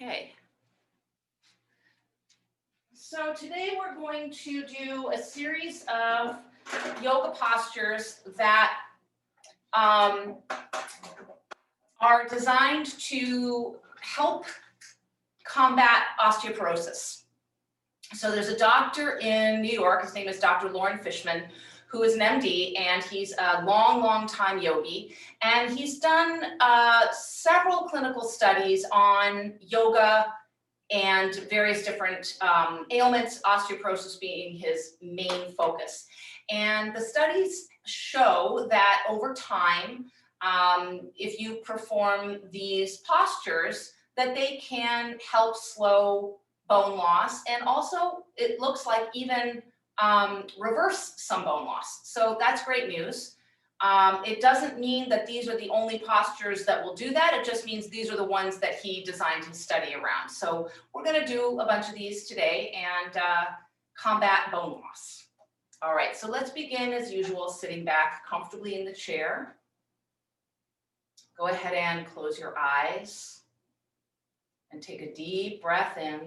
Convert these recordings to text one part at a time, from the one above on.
Okay. So today we're going to do a series of yoga postures that are designed to help combat osteoporosis. So there's a doctor in New York, his name is Dr. Lauren Fishman, who is an MD, and he's a long time yogi. And he's done several clinical studies on yoga and various different ailments, osteoporosis being his main focus. And the studies show that over time, if you perform these postures, that they can help slow bone loss, and also it looks like even reverse some bone loss. So that's great news. It doesn't mean that these are the only postures that will do that. It just means these are the ones that he designed his study around. So we're going to do a bunch of these today and combat bone loss. All right, so let's begin as usual, sitting back comfortably in the chair. Go ahead and close your eyes and take a deep breath in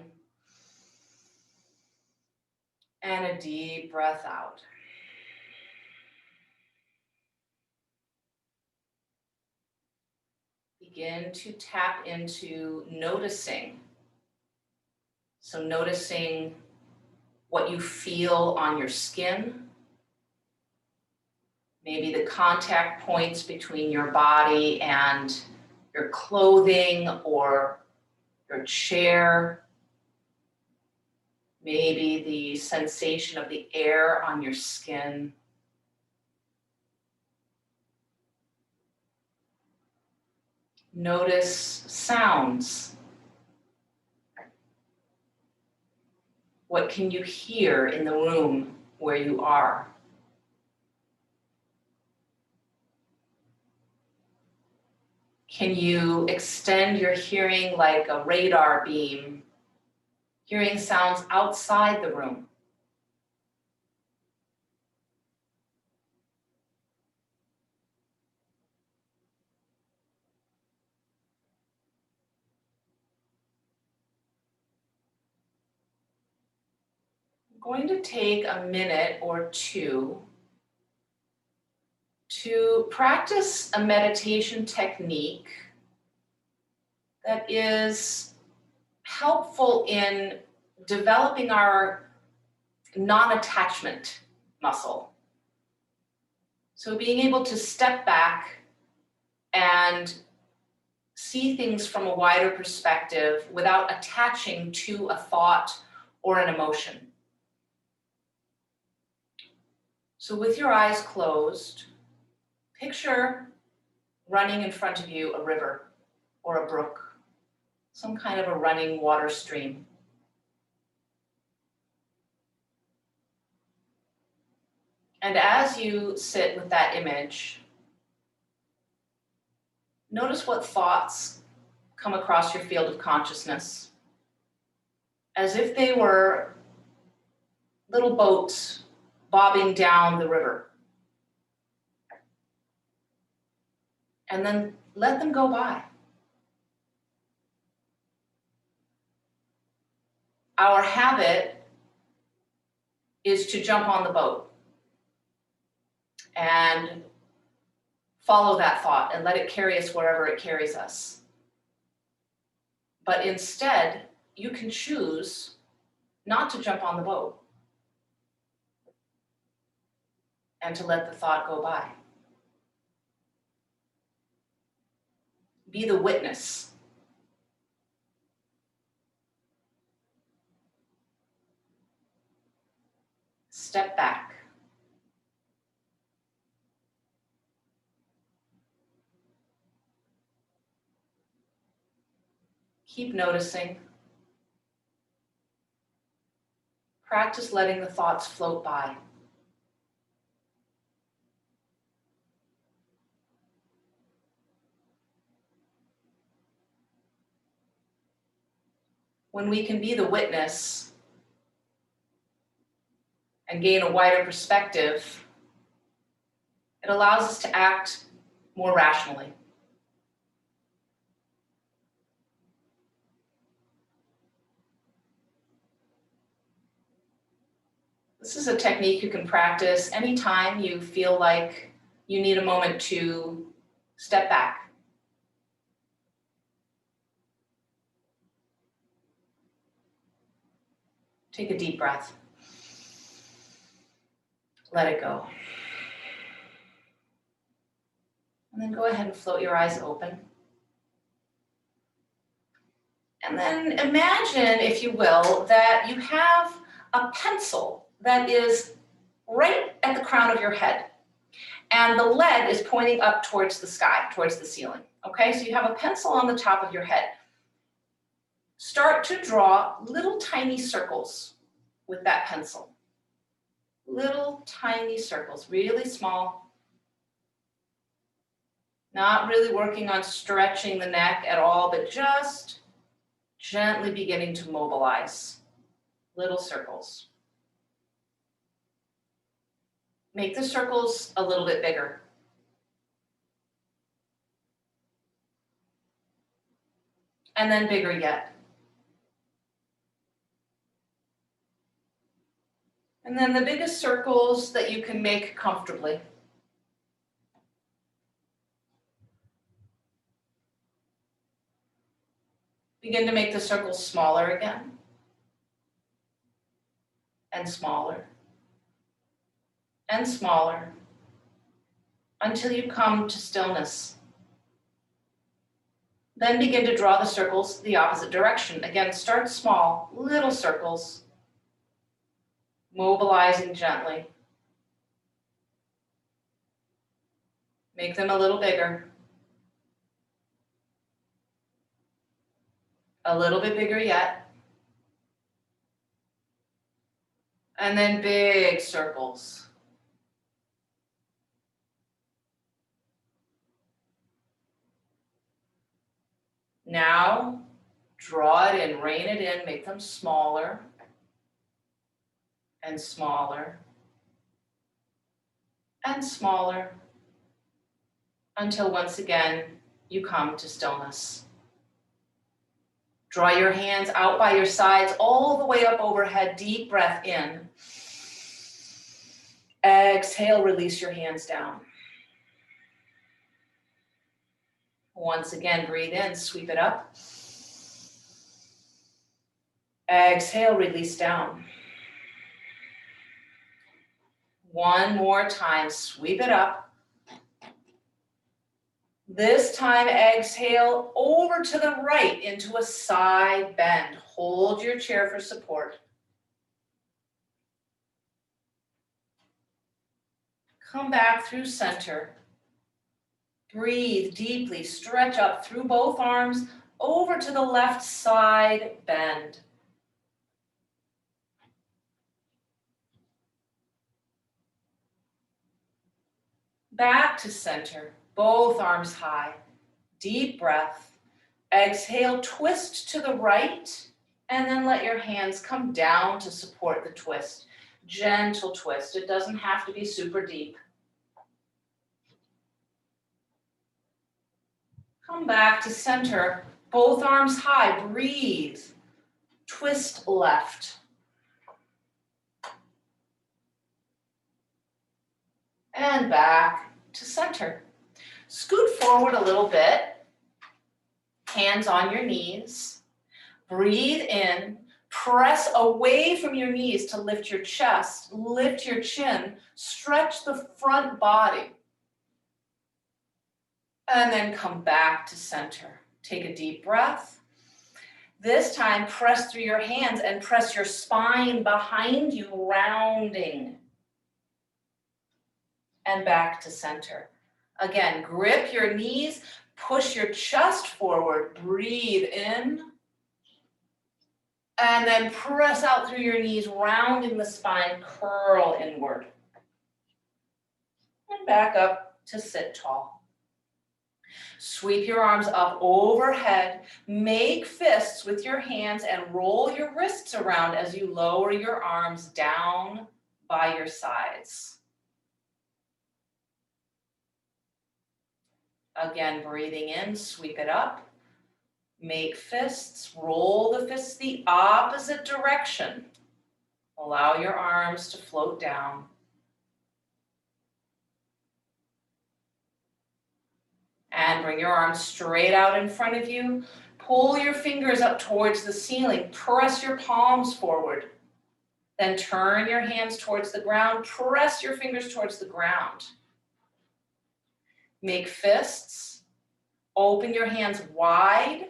and a deep breath out. Begin to tap into noticing. So noticing what you feel on your skin, maybe the contact points between your body and your clothing or your chair, maybe the sensation of the air on your skin. Notice sounds. What can you hear in the room where you are? Can you extend your hearing like a radar beam, hearing sounds outside the room? I'm going to take a minute or two to practice a meditation technique that is helpful in developing our non-attachment muscle. So being able to step back and see things from a wider perspective without attaching to a thought or an emotion. So with your eyes closed, picture running in front of you a river or a brook, some kind of a running water stream. And as you sit with that image, notice what thoughts come across your field of consciousness, as if they were little boats bobbing down the river. And then let them go by. Our habit is to jump on the boat and follow that thought and let it carry us wherever it carries us. But instead, you can choose not to jump on the boat and to let the thought go by. Be the witness. Step back. Keep noticing. Practice letting the thoughts float by. When we can be the witness and gain a wider perspective, it allows us to act more rationally. This is a technique you can practice anytime you feel like you need a moment to step back. Take a deep breath. Let it go. And then go ahead and float your eyes open. And then imagine, if you will, that you have a pencil that is right at the crown of your head. And the lead is pointing up towards the sky, towards the ceiling. Okay, so you have a pencil on the top of your head. Start to draw little tiny circles with that pencil. Little tiny circles, really small. Not really working on stretching the neck at all, but just gently beginning to mobilize. Little circles. Make the circles a little bit bigger. And then bigger yet. And then the biggest circles that you can make comfortably. Begin to make the circles smaller again. And smaller. And smaller. Until you come to stillness. Then begin to draw the circles the opposite direction. Again, start small, little circles, mobilizing gently. Make them a little bigger. A little bit bigger yet. And then big circles. Now, draw it in, rein it in, make them smaller and smaller and smaller until once again you come to stillness. Draw your hands out by your sides all the way up overhead, deep breath in. Exhale, release your hands down. Once again, breathe in, sweep it up. Exhale, release down. One more time, sweep it up. This time, exhale over to the right into a side bend. Hold your chair for support. Come back through center. Breathe deeply, stretch up through both arms, over to the left side, bend. Back to center, both arms high. Deep breath. Exhale, twist to the right, and then let your hands come down to support the twist. Gentle twist, it doesn't have to be super deep. Come back to center, both arms high, breathe. Twist left. And back to center. Scoot forward a little bit, hands on your knees. Breathe in, press away from your knees to lift your chest, lift your chin, stretch the front body. And then come back to center. Take a deep breath. This time, press through your hands and press your spine behind you, rounding. And back to center. Again, grip your knees, push your chest forward, breathe in. And then press out through your knees, rounding the spine, curl inward. And back up to sit tall. Sweep your arms up overhead, make fists with your hands and roll your wrists around as you lower your arms down by your sides. Again, breathing in, sweep it up, make fists, roll the fists the opposite direction. Allow your arms to float down. And bring your arms straight out in front of you. Pull your fingers up towards the ceiling. Press your palms forward. Then turn your hands towards the ground. Press your fingers towards the ground. Make fists. Open your hands wide.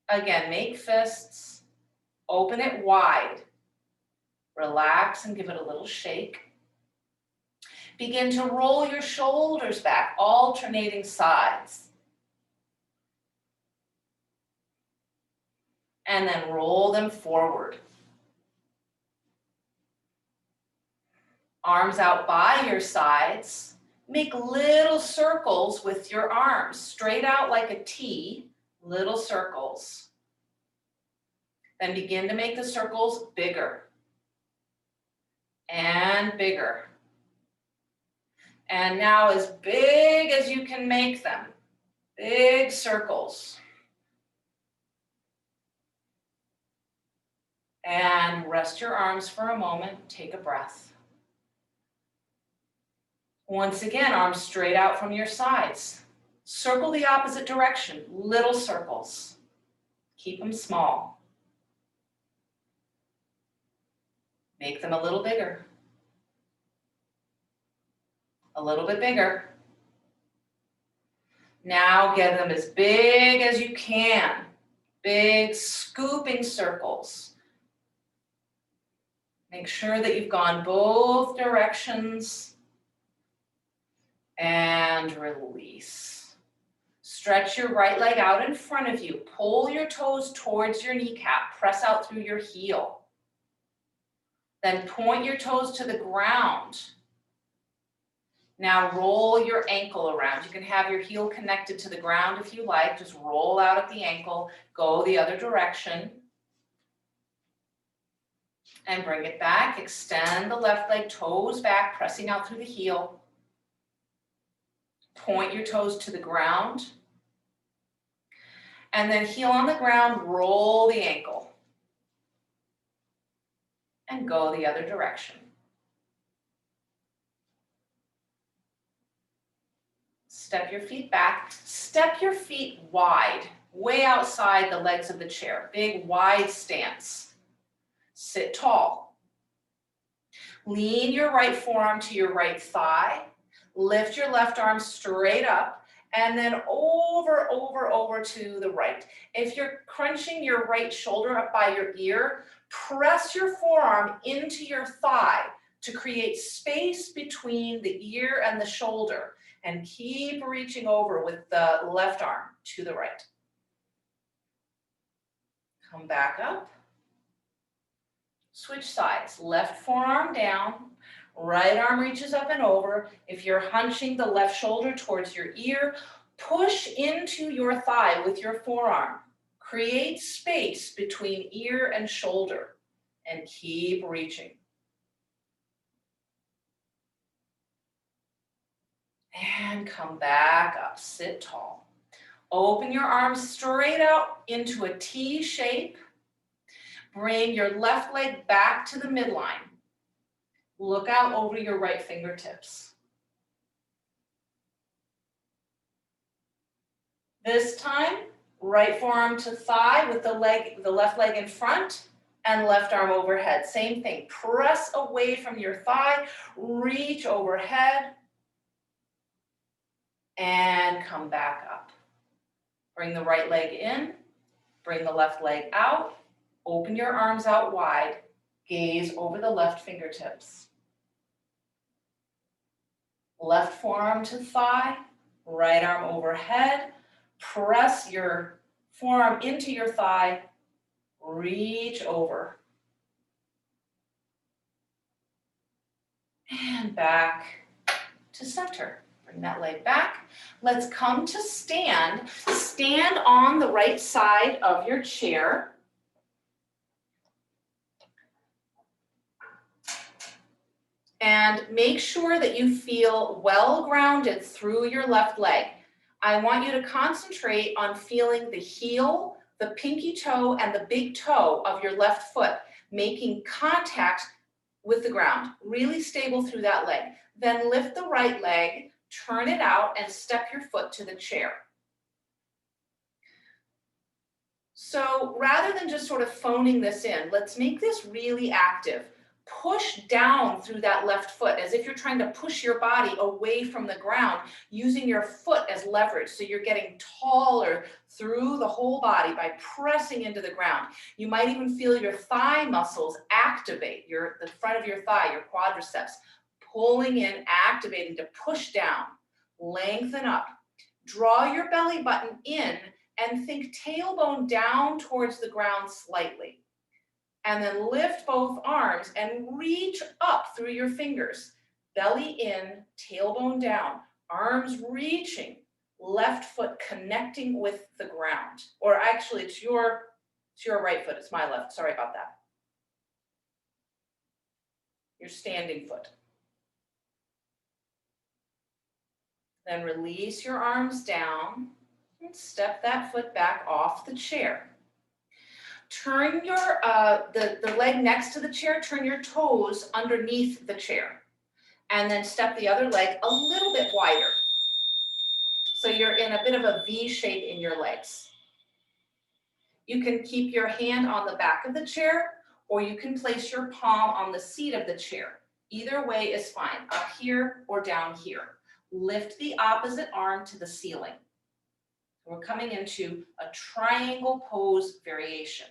Again, make fists. Open it wide. Relax and give it a little shake. Begin to roll your shoulders back, alternating sides. And then roll them forward. Arms out by your sides. Make little circles with your arms, straight out like a T, little circles. Then begin to make the circles bigger and bigger. And now as big as you can make them, big circles. And rest your arms for a moment, take a breath. Once again, arms straight out from your sides. Circle the opposite direction, little circles. Keep them small. Make them a little bigger. A little bit bigger. Now get them as big as you can. Big scooping circles. Make sure that you've gone both directions. And release. Stretch your right leg out in front of you. Pull your toes towards your kneecap. Press out through your heel. Then point your toes to the ground. Now roll your ankle around. You can have your heel connected to the ground if you like. Just roll out at the ankle. Go the other direction. And bring it back. Extend the left leg, toes back, pressing out through the heel. Point your toes to the ground. And then heel on the ground, roll the ankle. And go the other direction. Step your feet back. Step your feet wide, way outside the legs of the chair. Big, wide stance. Sit tall. Lean your right forearm to your right thigh. Lift your left arm straight up and then over to the right. If you're crunching your right shoulder up by your ear, press your forearm into your thigh to create space between the ear and the shoulder and keep reaching over with the left arm to the right. Come back up. Switch sides. Left forearm down. Right arm reaches up and over. If you're hunching the left shoulder towards your ear, push into your thigh with your forearm. Create space between ear and shoulder and keep reaching. And come back up, sit tall. Open your arms straight out into a T shape. Bring your left leg back to the midline. Look out over your right fingertips. This time, right forearm to thigh with the left leg in front and left arm overhead. Same thing, press away from your thigh, reach overhead, and come back up. Bring the right leg in, bring the left leg out, open your arms out wide, gaze over the left fingertips. Left forearm to thigh, right arm overhead. Press your forearm into your thigh, reach over. And back to center. Bring that leg back. Let's come to stand. Stand on the right side of your chair. And make sure that you feel well grounded through your left leg. I want you to concentrate on feeling the heel, the pinky toe, and the big toe of your left foot, making contact with the ground, really stable through that leg. Then lift the right leg, turn it out, and step your foot to the chair. So rather than just sort of phoning this in, let's make this really active. Push down through that left foot as if you're trying to push your body away from the ground using your foot as leverage. So you're getting taller through the whole body by pressing into the ground. You might even feel your thigh muscles activate, the front of your thigh, your quadriceps, pulling in, activating to push down, lengthen up. Draw your belly button in and think tailbone down towards the ground slightly. And then lift both arms and reach up through your fingers. Belly in, tailbone down, arms reaching, left foot connecting with the ground. Or actually, it's your right foot, it's my left, sorry about that. Your standing foot. Then release your arms down and step that foot back off the chair. Turn your, the leg next to the chair, turn your toes underneath the chair. And then step the other leg a little bit wider. So you're in a bit of a V shape in your legs. You can keep your hand on the back of the chair, or you can place your palm on the seat of the chair. Either way is fine, up here or down here. Lift the opposite arm to the ceiling. We're coming into a triangle pose variation.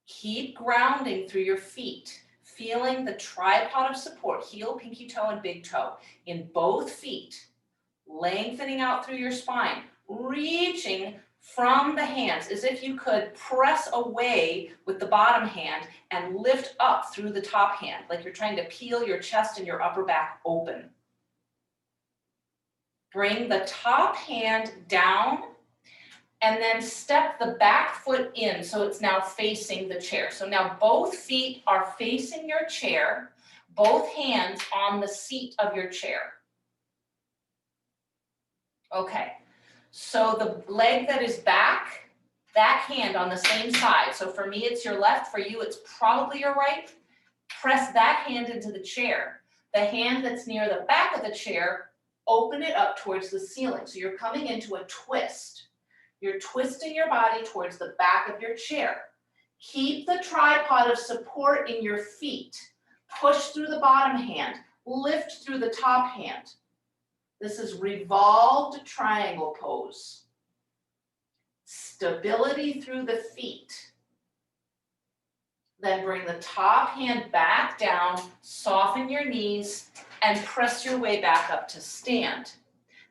Keep grounding through your feet, feeling the tripod of support, heel, pinky toe, and big toe in both feet, lengthening out through your spine, reaching from the hands as if you could press away with the bottom hand and lift up through the top hand, like you're trying to peel your chest and your upper back open. Bring the top hand down and then step the back foot in so it's now facing the chair. So now both feet are facing your chair, both hands on the seat of your chair. Okay, so the leg that is back, that hand on the same side. So for me, it's your left. For you, it's probably your right. Press that hand into the chair. The hand that's near the back of the chair, open it up towards the ceiling. So you're coming into a twist. You're twisting your body towards the back of your chair. Keep the tripod of support in your feet. Push through the bottom hand. Lift through the top hand. This is revolved triangle pose. Stability through the feet. Then bring the top hand back down, soften your knees, and press your way back up to stand.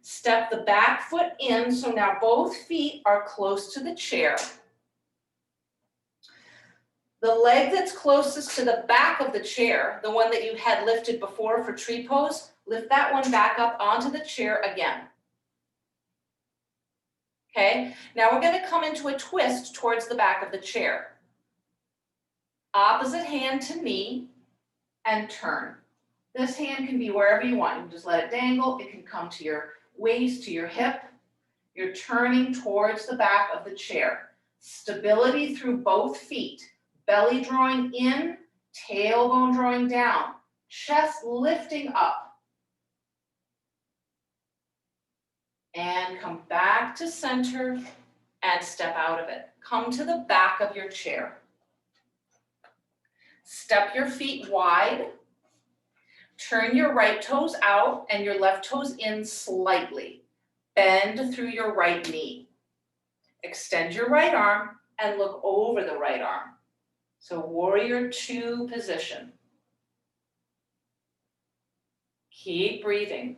Step the back foot in, so now both feet are close to the chair. The leg that's closest to the back of the chair, the one that you had lifted before for tree pose, lift that one back up onto the chair again. Okay, now we're going to come into a twist towards the back of the chair. Opposite hand to knee and turn. This hand can be wherever you want. You can just let it dangle. It can come to your waist, to your hip. You're turning towards the back of the chair. Stability through both feet. Belly drawing in, tailbone drawing down. Chest lifting up. And come back to center and step out of it. Come to the back of your chair. Step your feet wide. Turn your right toes out and your left toes in slightly. Bend through your right knee. Extend your right arm and look over the right arm. So warrior two position. Keep breathing.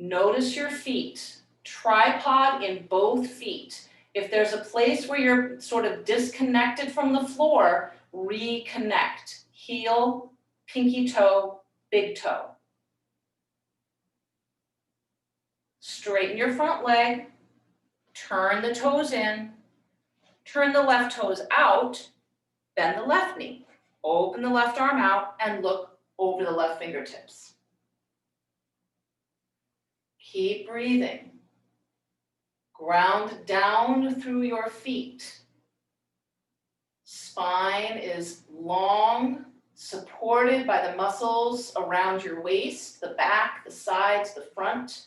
Notice your feet. Tripod in both feet. If there's a place where you're sort of disconnected from the floor, reconnect. Heel, pinky toe, big toe. Straighten your front leg. Turn the toes in. Turn the left toes out. Bend the left knee. Open the left arm out and look over the left fingertips. Keep breathing. Ground down through your feet. Spine is long supported by the muscles around your waist, the back, the sides, the front.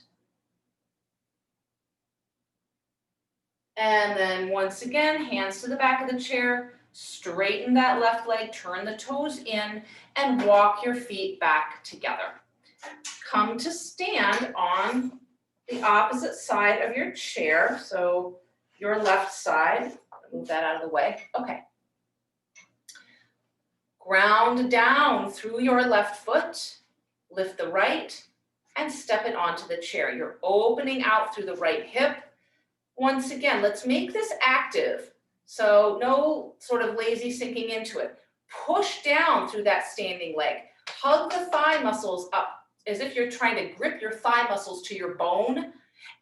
And then once again, hands to the back of the chair, straighten that left leg, turn the toes in, and walk your feet back together. Come to stand on the opposite side of your chair, so your left side. Move that out of the way. Okay. Ground down through your left foot, lift the right, and step it onto the chair. You're opening out through the right hip. Once again, let's make this active. So no sort of lazy sinking into it. Push down through that standing leg. Hug the thigh muscles up as if you're trying to grip your thigh muscles to your bone,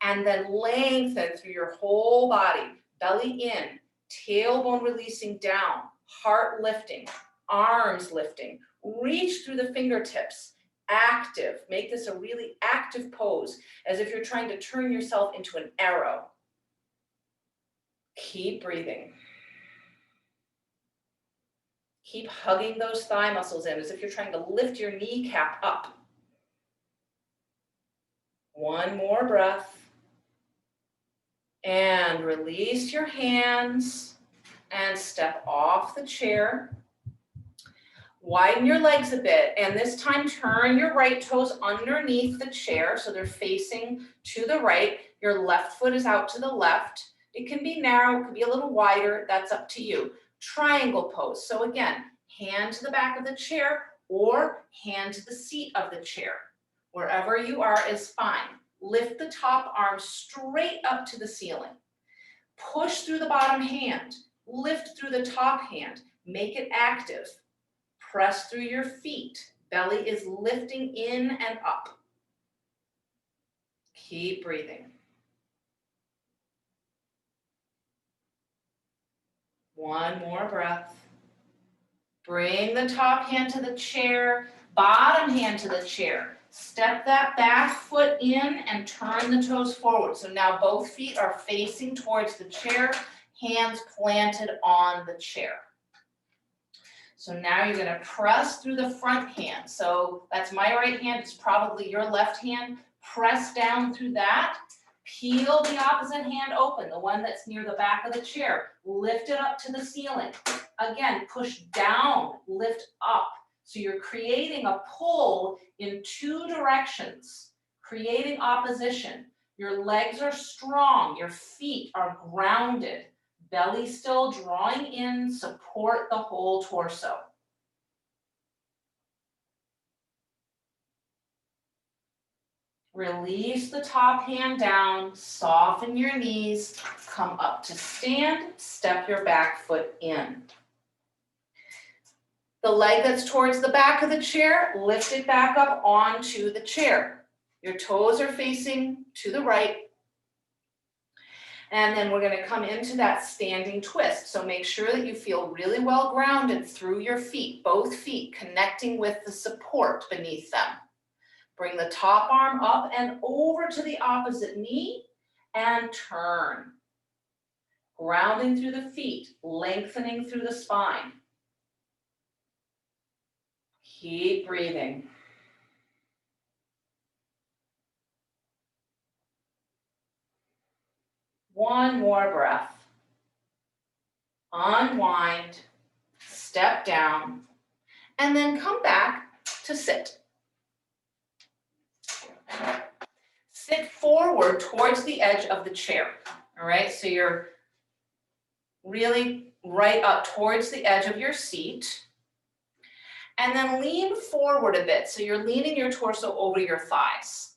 and then lengthen through your whole body. Belly in, tailbone releasing down, heart lifting, arms lifting. Reach through the fingertips. Active. Make this a really active pose, as if you're trying to turn yourself into an arrow. Keep breathing. Keep hugging those thigh muscles in as if you're trying to lift your kneecap up. One more breath. And release your hands and step off the chair. Widen your legs a bit, and this time turn your right toes underneath the chair so they're facing to the right. Your left foot is out to the left. It can be narrow, it could be a little wider, that's up to you. Triangle pose. So again, hand to the back of the chair or hand to the seat of the chair. Wherever you are is fine. Lift the top arm straight up to the ceiling. Push through the bottom hand. Lift through the top hand. Make it active. Press through your feet. Belly is lifting in and up. Keep breathing. One more breath. Bring the top hand to the chair, bottom hand to the chair. Step that back foot in and turn the toes forward. So now both feet are facing towards the chair, hands planted on the chair. So now you're going to press through the front hand. So that's my right hand, it's probably your left hand. Press down through that. Peel the opposite hand open, the one that's near the back of the chair. Lift it up to the ceiling. Again, push down, lift up. So you're creating a pull in two directions, creating opposition. Your legs are strong, your feet are grounded. Belly still drawing in, support the whole torso. Release the top hand down, soften your knees, come up to stand, step your back foot in. The leg that's towards the back of the chair, lift it back up onto the chair. Your toes are facing to the right. And then we're going to come into that standing twist. So make sure that you feel really well grounded through your feet, both feet connecting with the support beneath them. Bring the top arm up and over to the opposite knee and turn. Grounding through the feet, lengthening through the spine. Keep breathing. One more breath. Unwind, step down, and then come back to sit. Sit forward towards the edge of the chair. All right, so you're really right up towards the edge of your seat. And then lean forward a bit. So you're leaning your torso over your thighs.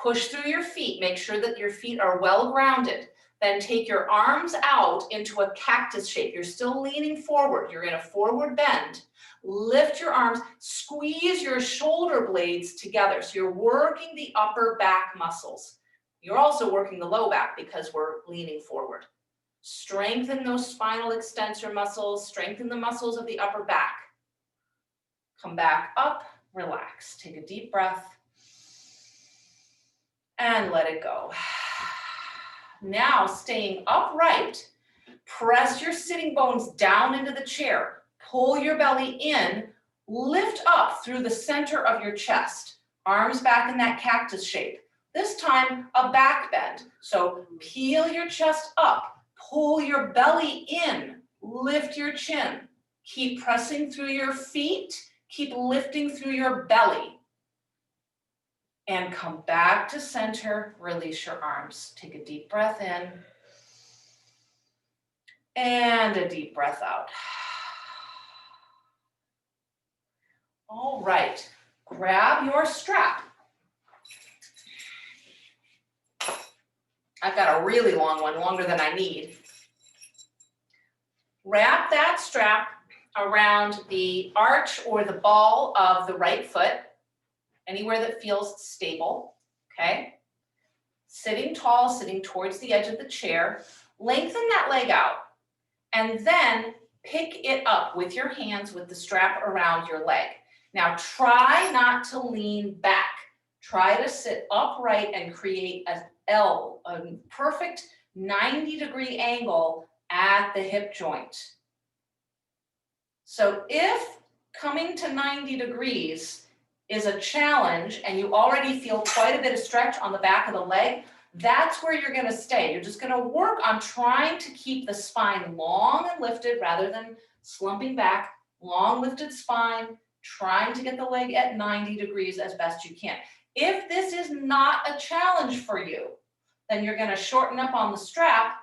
Push through your feet. Make sure that your feet are well grounded. Then take your arms out into a cactus shape. You're still leaning forward. You're in a forward bend. Lift your arms. Squeeze your shoulder blades together. So you're working the upper back muscles. You're also working the low back because we're leaning forward. Strengthen those spinal extensor muscles. Strengthen the muscles of the upper back. Come back up, relax. Take a deep breath and let it go. Now, staying upright, press your sitting bones down into the chair. Pull your belly in, Lift up through the center of your chest, arms back in that cactus shape. This time, a back bend. So peel your chest up, pull your belly in, lift your chin. Keep pressing through your feet, keep lifting through your belly. And come back to center, release your arms. Take a deep breath in. And a deep breath out. All right, grab your strap. I've got a really long one, longer than I need. Wrap that strap around the arch or the ball of the right foot, anywhere that feels stable, okay? Sitting tall, sitting towards the edge of the chair, lengthen that leg out, and then pick it up with your hands with the strap around your leg. Now try not to lean back. Try to sit upright and create an L, a perfect 90-degree angle at the hip joint. So if coming to 90 degrees is a challenge and you already feel quite a bit of stretch on the back of the leg, that's where you're going to stay. You're just going to work on trying to keep the spine long and lifted rather than slumping back. Long lifted spine, trying to get the leg at 90 degrees as best you can. If this is not a challenge for you, then you're going to shorten up on the strap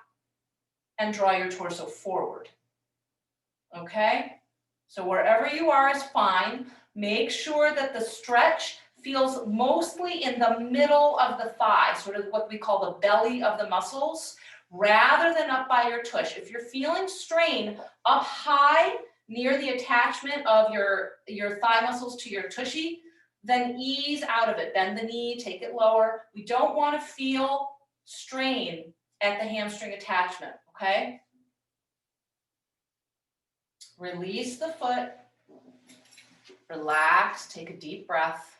and draw your torso forward. Okay? So wherever you are is fine. Make sure that the stretch feels mostly in the middle of the thigh, sort of what we call the belly of the muscles, rather than up by your tush. If you're feeling strain up high near the attachment of your thigh muscles to your tushy, then ease out of it. Bend the knee, take it lower. We don't want to feel strain at the hamstring attachment, okay? Release the foot. Relax, take a deep breath.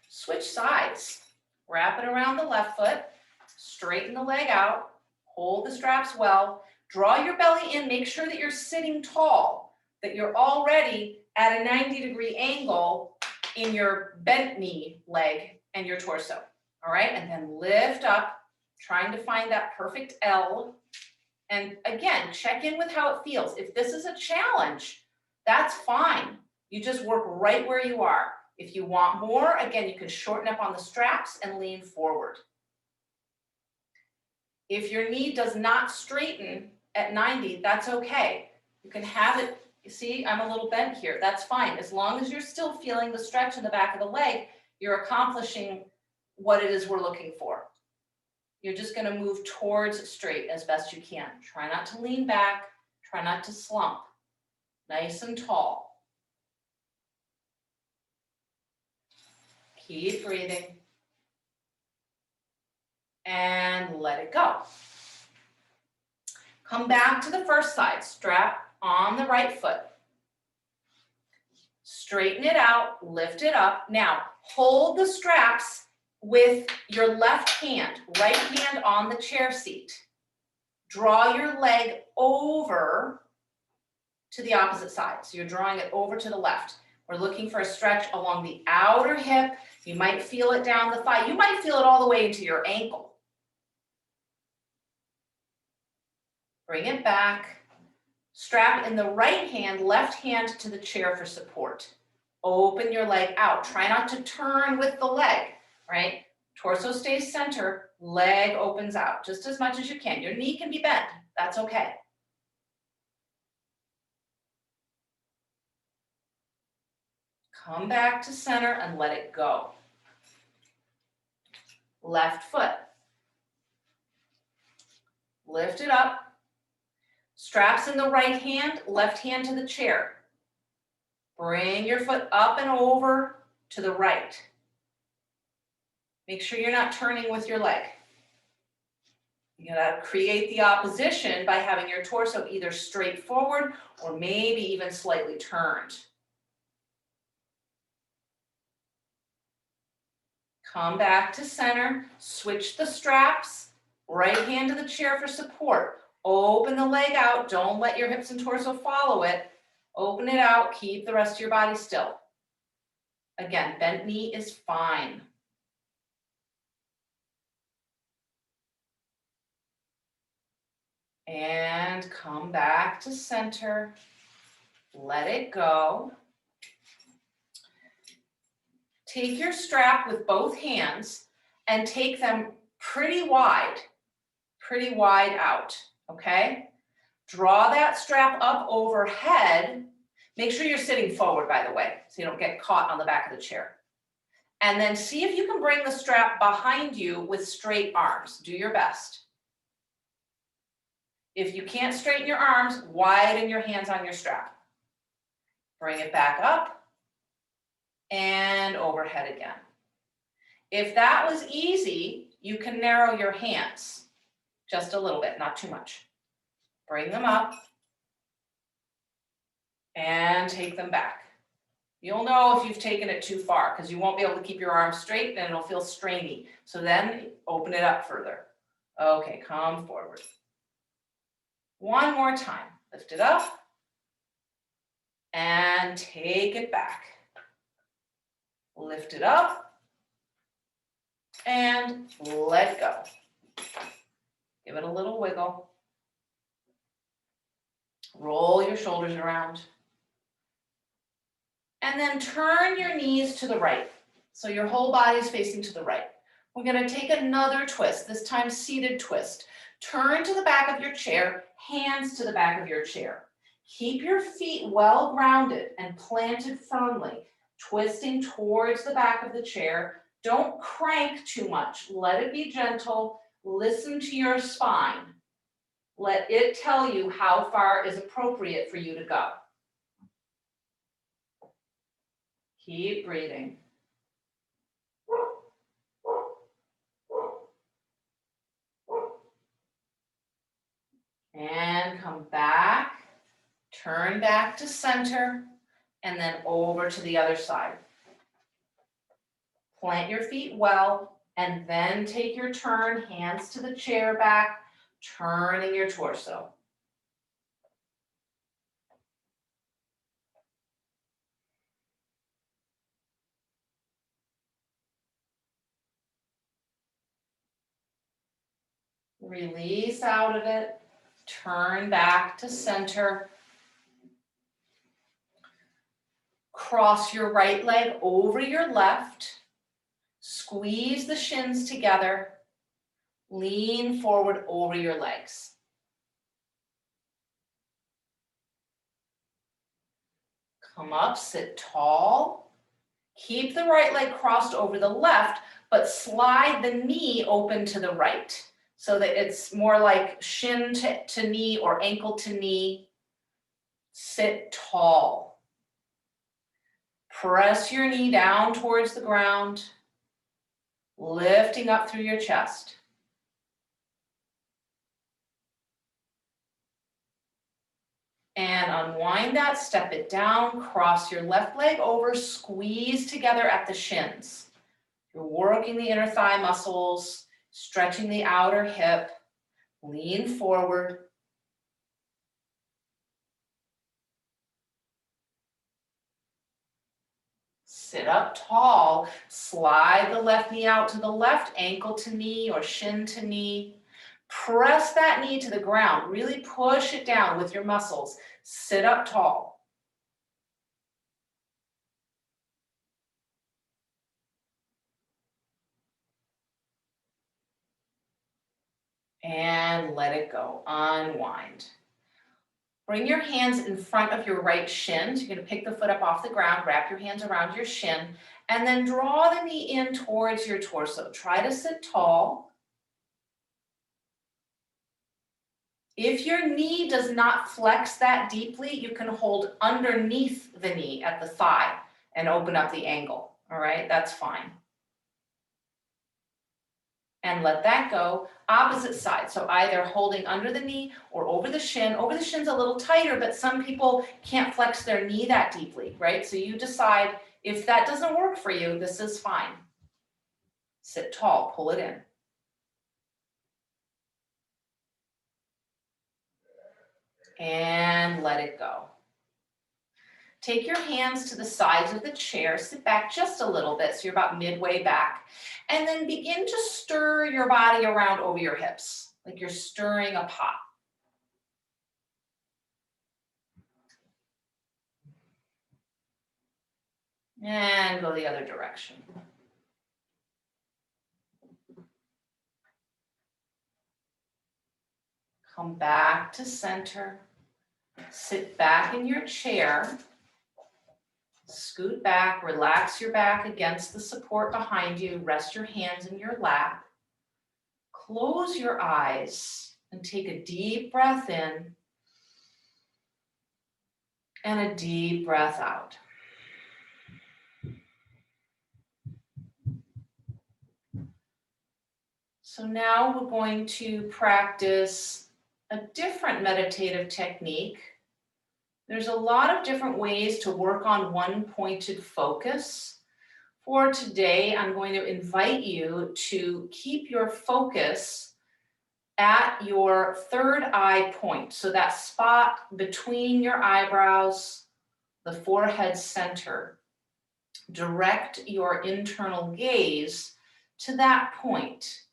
Switch sides. Wrap it around the left foot. Straighten the leg out. Hold the straps well. Draw your belly in. Make sure that you're sitting tall, that you're already at a 90-degree angle in your bent knee leg and your torso. All right, and then lift up, trying to find that perfect L. And again, check in with how it feels. If this is a challenge, that's fine. You just work right where you are. If you want more, again, you can shorten up on the straps and lean forward. If your knee does not straighten at 90, that's okay. You can have it, you see, I'm a little bent here. That's fine. As long as you're still feeling the stretch in the back of the leg, you're accomplishing what it is we're looking for. You're just going to move towards straight as best you can. Try not to lean back. Try not to slump. Nice and tall. Keep breathing. And let it go. Come back to the first side. Strap on the right foot. Straighten it out. Lift it up. Now, hold the straps with your left hand, right hand on the chair seat. Draw your leg over to the opposite side. So you're drawing it over to the left. We're looking for a stretch along the outer hip. You might feel it down the thigh. You might feel it all the way into your ankle. Bring it back. Strap in the right hand, left hand to the chair for support. Open your leg out. Try not to turn with the leg. Right? Torso stays center, leg opens out just as much as you can. Your knee can be bent, that's okay. Come back to center and let it go. Left foot. Lift it up. Straps in the right hand, left hand to the chair. Bring your foot up and over to the right. Make sure you're not turning with your leg. You gotta create the opposition by having your torso either straight forward or maybe even slightly turned. Come back to center, switch the straps, right hand to the chair for support. Open the leg out. Don't let your hips and torso follow it. Open it out. Keep the rest of your body still. Again, bent knee is fine. And come back to center. Let it go. Take your strap with both hands and take them pretty wide out, okay? Draw that strap up overhead. Make sure you're sitting forward, by the way, so you don't get caught on the back of the chair. And then see if you can bring the strap behind you with straight arms. Do your best. If you can't straighten your arms, widen your hands on your strap. Bring it back up and overhead again. If that was easy, you can narrow your hands just a little bit, not too much. Bring them up and take them back. You'll know if you've taken it too far because you won't be able to keep your arms straight and it'll feel strainy. So then open it up further. Okay, come forward. One more time. Lift it up and take it back. Lift it up and let go. Give it a little wiggle. Roll your shoulders around. And then turn your knees to the right. So your whole body is facing to the right. We're going to take another twist, this time seated twist. Turn to the back of your chair, hands to the back of your chair. Keep your feet well grounded and planted firmly, twisting towards the back of the chair. Don't crank too much. Let it be gentle. Listen to your spine. Let it tell you how far is appropriate for you to go. Keep breathing. And come back. Turn back to center. And then over to the other side. Plant your feet well, and then take your turn, hands to the chair back, turning your torso. Release out of it, turn back to center. Cross your right leg over your left. Squeeze the shins together. Lean forward over your legs. Come up, sit tall. Keep the right leg crossed over the left, but slide the knee open to the right so that it's more like shin to knee or ankle to knee. Sit tall. Press your knee down towards the ground, lifting up through your chest. And unwind that, step it down, cross your left leg over, squeeze together at the shins. You're working the inner thigh muscles, stretching the outer hip, lean forward. Sit up tall, slide the left knee out to the left, ankle to knee or shin to knee. Press that knee to the ground, really push it down with your muscles. Sit up tall. And let it go, unwind. Bring your hands in front of your right shin. So you're going to pick the foot up off the ground, wrap your hands around your shin, and then draw the knee in towards your torso. Try to sit tall. If your knee does not flex that deeply, you can hold underneath the knee at the thigh and open up the angle. All right, that's fine. And let that go. Opposite side. So either holding under the knee or over the shin. Over the shin's a little tighter, but some people can't flex their knee that deeply, right? So you decide if that doesn't work for you, this is fine. Sit tall, pull it in. and let it go. Take your hands to the sides of the chair, sit back just a little bit, so you're about midway back, and then begin to stir your body around over your hips, like you're stirring a pot. And go the other direction. Come back to center. Sit back in your chair. Scoot back, relax your back against the support behind you. Rest your hands in your lap. Close your eyes and take a deep breath in and a deep breath out. So now we're going to practice a different meditative technique. There's a lot of different ways to work on one pointed focus. For today, I'm going to invite you to keep your focus at your third eye point. So that spot between your eyebrows, the forehead center. Direct your internal gaze to that point.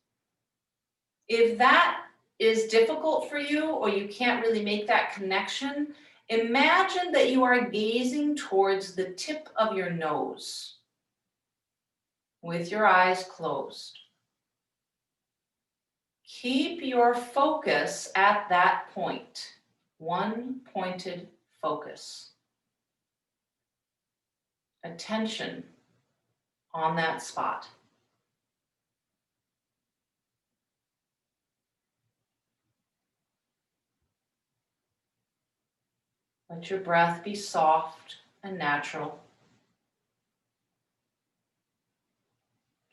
If that is difficult for you or you can't really make that connection, imagine that you are gazing towards the tip of your nose with your eyes closed. Keep your focus at that point, one pointed focus. Attention on that spot. Let your breath be soft and natural.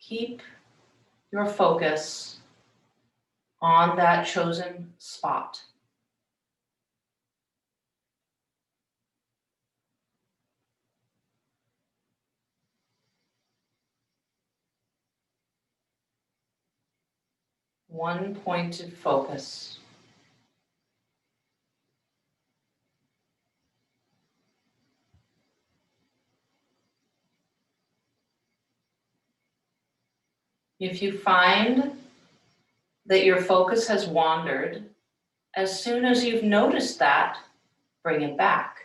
Keep your focus on that chosen spot. One pointed focus. If you find that your focus has wandered, as soon as you've noticed that, bring it back.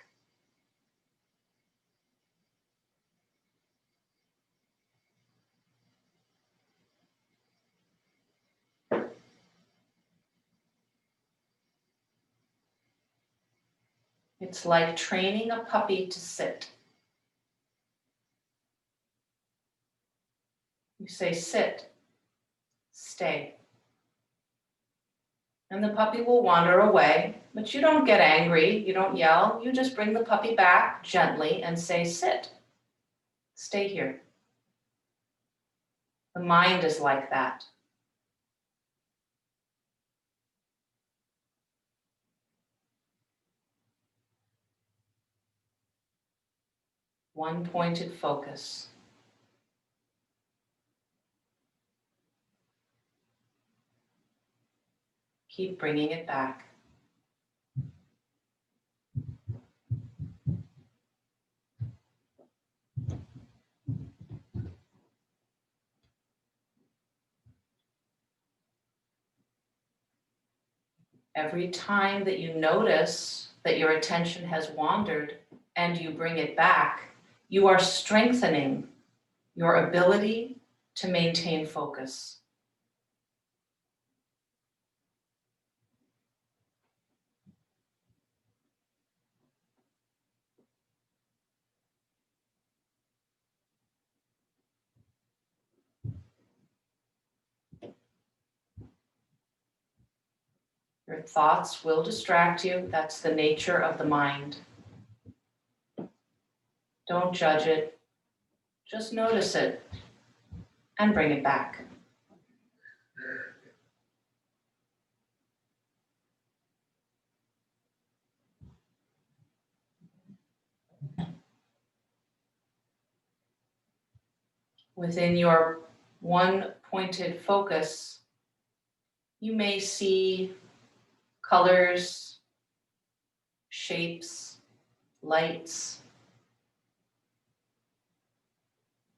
It's like training a puppy to sit. You say, sit, stay. And the puppy will wander away, but you don't get angry, you don't yell, you just bring the puppy back gently and say, sit, stay here. The mind is like that. One pointed focus. Keep bringing it back. Every time that you notice that your attention has wandered and you bring it back, you are strengthening your ability to maintain focus. Your thoughts will distract you. That's the nature of the mind. Don't judge it. Just notice it and bring it back. Within your one pointed focus, you may see colors, shapes, lights.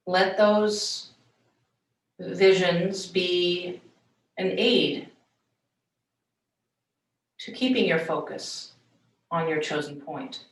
Let those visions be an aid to keeping your focus on your chosen point.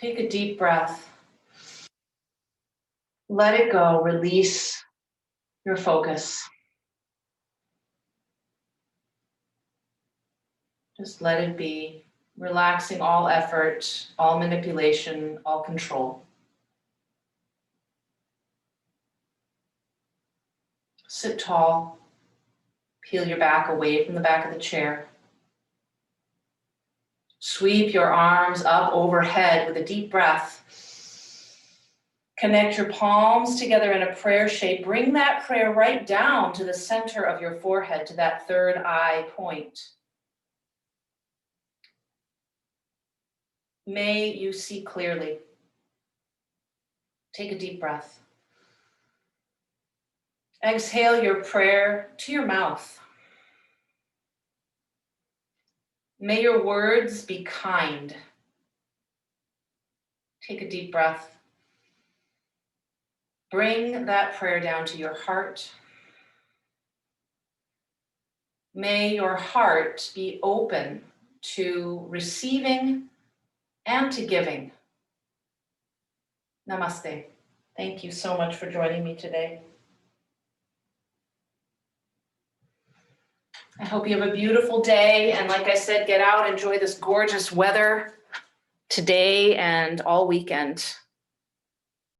Take a deep breath. Let it go. Release your focus. Just let it be, relaxing all effort, all manipulation, all control. Sit tall. Peel your back away from the back of the chair. Sweep your arms up overhead with a deep breath. Connect your palms together in a prayer shape. Bring that prayer right down to the center of your forehead, to that third eye point. May you see clearly. Take a deep breath. Exhale your prayer to your mouth. May your words be kind. Take a deep breath. Bring that prayer down to your heart. May your heart be open to receiving and to giving. Namaste. Thank you so much for joining me today. I hope you have a beautiful day. And like I said, get out, enjoy this gorgeous weather today and all weekend.